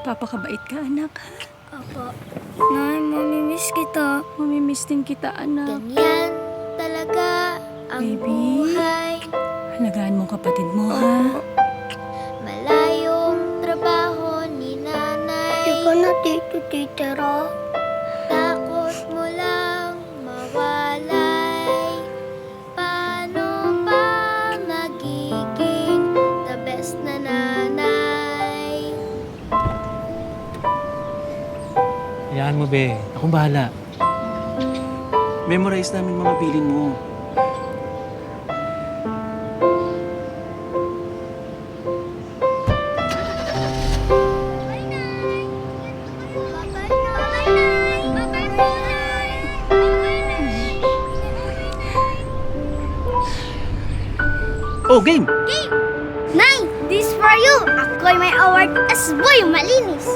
Magpapakabait ka, anak. Apo. Nay, mamimiss kita. Mamimiss din kita, anak. Ganyan talaga ang Baby. buhay. Halagaan mo kapatid mo, ha? Malayong trabaho ni nanay. Di ka na dito titira. Takot mo lang mawalay. Paano pa magiging the best na nanay? Hayaan mo, be. Akong bahala. Memorize namin mga piling mo. Oh, game! Nay, this for you! Ako'y may award as boy malinis.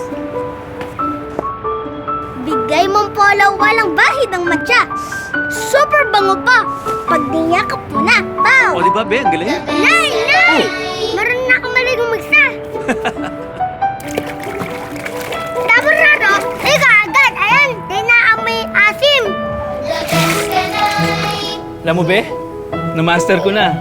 Bigay mong polo walang bahid ng matcha. Super bango pa. Pag niyakap mo na, pow! O, di ba, be? Ang galing. Nay! Nay! Meron na akong maligong magsa. Tapos na to, ika agad. Ayan, di na amoy asim. Alam mo, be? Na-master ko na.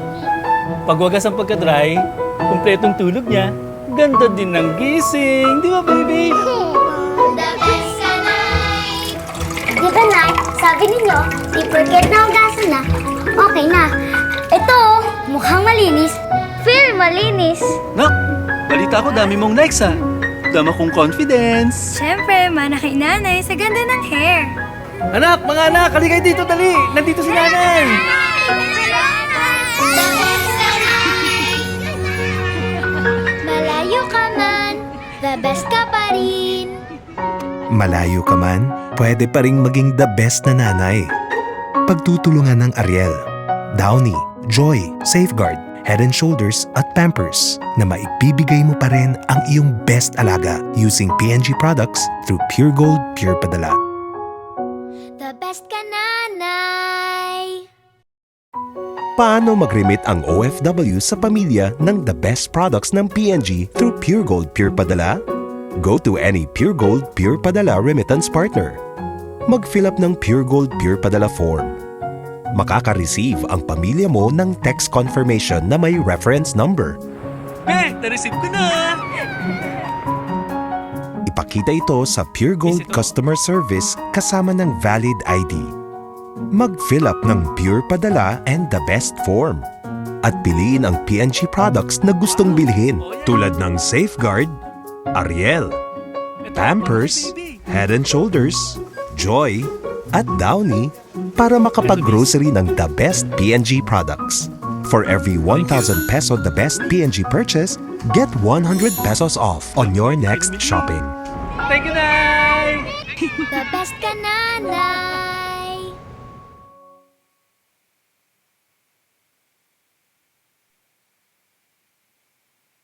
Pag wagas ang pagka-dry, kumpletong tulog niya, ganda din ng gising. Di ba, baby? Di ba, Nay? Sabi ninyo, di forget na hugasan na. Okay na. Ito, mukhang malinis. Feel malinis. Nak, balita ko dami mong likes, ha? Dama kong confidence. Siyempre, mana kay nanay sa ganda ng hair. Anak, mga anak, kaligay dito, dali. Nandito si nanay. Malayo ka man, the best ka pa rin. Malayo ka man, pwede pa ring maging the best na nanay. Pagtutulungan ng Ariel, Downy, Joy, Safeguard, Head and Shoulders at Pampers na maibibigay mo pa rin ang iyong best alaga using P&G products through Pure Gold Pure Padala. The best ka, nanay. Paano mag-remit ang OFW sa pamilya ng the best products ng P&G through Pure Gold Pure Padala? Go to any Pure Gold Pure Padala remittance partner. Mag-fill up ng Pure Gold Pure Padala form. Makaka-receive ang pamilya mo ng text confirmation na may reference number. Be, na-receive ko na. Ipakita ito sa Pure Gold Customer Service kasama ng valid ID. Mag-fill up ng Pure Padala and the best form. At piliin ang P&G products na gustong bilhin tulad ng Safeguard, Ariel, Pampers, Head and Shoulders, Joy, at Downy para makapag-grocery ng the best P&G products. For every 1,000 peso the best P&G purchase, get 100 pesos off on your next shopping. Thank you, Nay! The best ka, nanay.